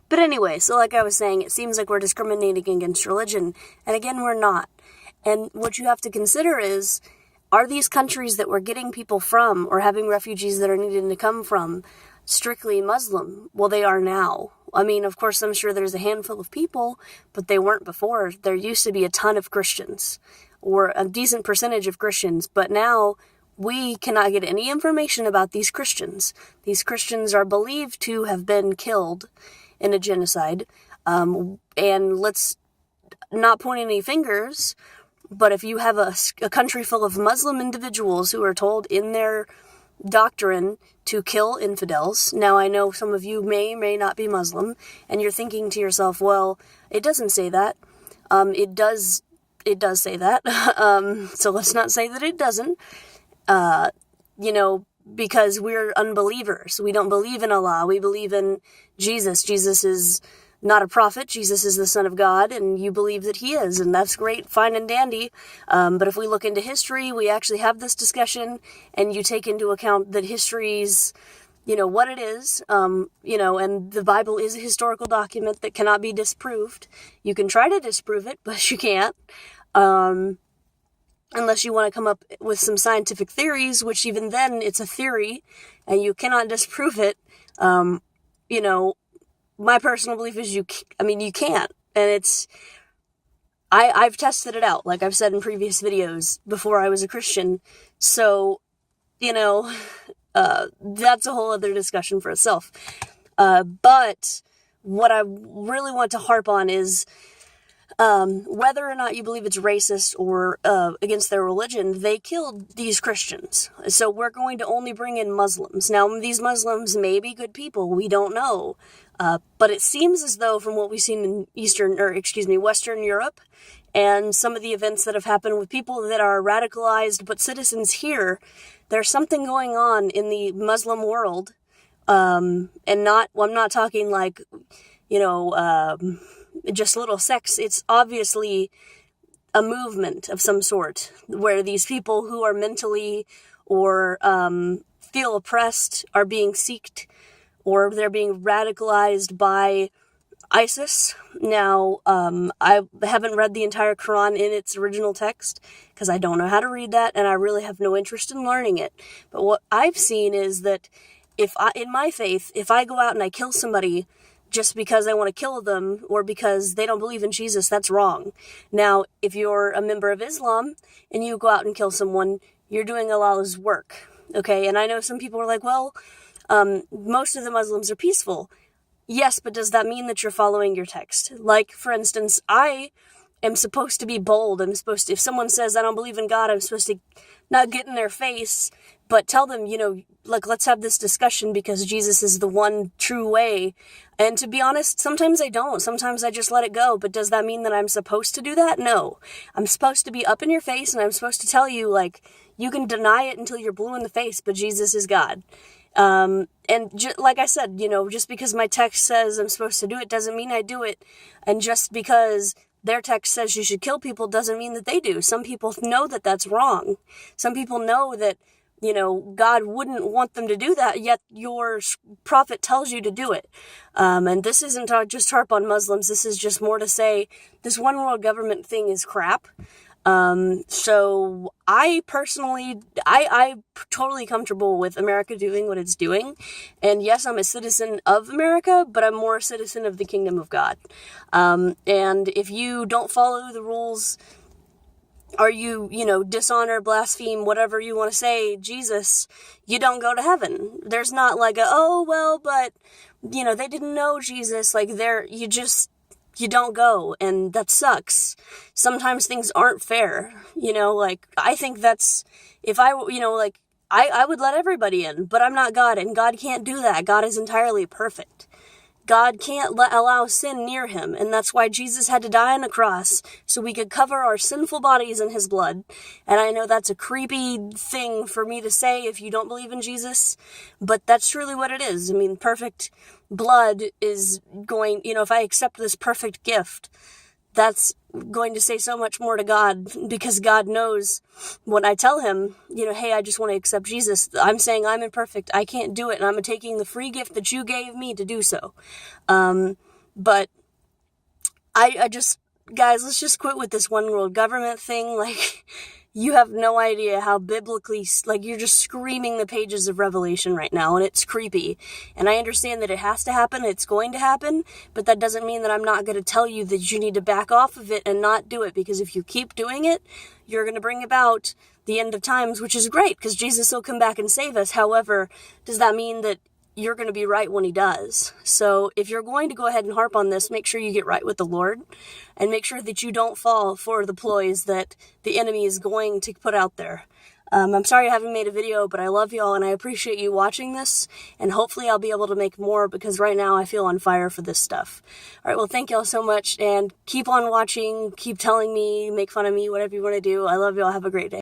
But anyway, so like I was saying, it seems like we're discriminating against religion. And again, we're not. And what you have to consider is, are these countries that we're getting people from or having refugees that are needing to come from strictly Muslim? Well, they are now. I mean, of course, I'm sure there's a handful of people, but they weren't before. There used to be a ton of Christians, or a decent percentage of Christians, but now we cannot get any information about these Christians. These Christians are believed to have been killed in a genocide, and let's not point any fingers, but if you have a country full of Muslim individuals who are told in their doctrine to kill infidels. Now, I know some of you may not be Muslim, and you're thinking to yourself, well, it doesn't say that. It does say that. So let's not say that it doesn't. Because we're unbelievers. We don't believe in Allah. We believe in Jesus. Jesus is not a prophet. Jesus is the Son of God, and you believe that he is, and that's great, fine and dandy. But if we look into history, we actually have this discussion, and you take into account that history's, what it is, and the Bible is a historical document that cannot be disproved. You can try to disprove it, but you can't. Unless you want to come up with some scientific theories, which even then, it's a theory, and you cannot disprove it. My personal belief is you can't. And I've tested it out, like I've said in previous videos, before I was a Christian. So, that's a whole other discussion for itself. But what I really want to harp on is, whether or not you believe it's racist or against their religion, they killed these Christians. So we're going to only bring in Muslims. Now, these Muslims may be good people. We don't know. But it seems as though, from what we've seen in Western Europe, and some of the events that have happened with people that are radicalized but citizens here, there's something going on in the Muslim world. I'm not talking like, just little sects. It's obviously a movement of some sort where these people who are mentally or feel oppressed are being seeked, or they're being radicalized by ISIS. Now, I haven't read the entire Quran in its original text because I don't know how to read that, and I really have no interest in learning it. But what I've seen is that in my faith, if I go out and I kill somebody just because I want to kill them or because they don't believe in Jesus, that's wrong. Now, if you're a member of Islam and you go out and kill someone, you're doing Allah's work, okay? And I know some people are like, well, most of the Muslims are peaceful. Yes, but does that mean that you're following your text? Like, for instance, I am supposed to be bold. If someone says I don't believe in God, I'm supposed to not get in their face, but tell them, let's have this discussion because Jesus is the one true way. And to be honest, sometimes I don't. Sometimes I just let it go. But does that mean that I'm supposed to do that? No. I'm supposed to be up in your face, and I'm supposed to tell you, you can deny it until you're blue in the face, but Jesus is God. Like I said, just because my text says I'm supposed to do it doesn't mean I do it. And just because their text says you should kill people doesn't mean that they do. Some people know that that's wrong. Some people know that, God wouldn't want them to do that, yet your prophet tells you to do it. And this isn't just harp on Muslims. This is just more to say this one world government thing is crap. So I personally, I'm totally comfortable with America doing what it's doing. And yes, I'm a citizen of America, but I'm more a citizen of the kingdom of God. And if you don't follow the rules, or you dishonor, blaspheme, whatever you want to say, Jesus, you don't go to heaven. There's not like but they didn't know Jesus. You don't go, and that sucks. Sometimes things aren't fair, I think that's, if I would let everybody in, but I'm not God, and God can't do that. God is entirely perfect. God can't allow sin near him, and that's why Jesus had to die on a cross, so we could cover our sinful bodies in his blood. And I know that's a creepy thing for me to say if you don't believe in Jesus, but that's truly what it is. I mean, perfect blood is going, if I accept this perfect gift, that's going to say so much more to God, because God knows when I tell him, hey, I just want to accept Jesus, I'm saying I'm imperfect, I can't do it, and I'm taking the free gift that you gave me to do so. But I just, guys, let's just quit with this one world government thing. Like, you have no idea how biblically, like, you're just screaming the pages of Revelation right now, and it's creepy. And I understand that it has to happen, it's going to happen, but that doesn't mean that I'm not going to tell you that you need to back off of it and not do it, because if you keep doing it, you're going to bring about the end of times, which is great, because Jesus will come back and save us. However, does that mean that you're going to be right when he does? So if you're going to go ahead and harp on this, make sure you get right with the Lord, and make sure that you don't fall for the ploys that the enemy is going to put out there. I'm sorry I haven't made a video, but I love y'all and I appreciate you watching this, and hopefully I'll be able to make more, because right now I feel on fire for this stuff. Alright, well, thank y'all so much, and keep on watching, keep telling me, make fun of me, whatever you want to do. I love y'all. Have a great day.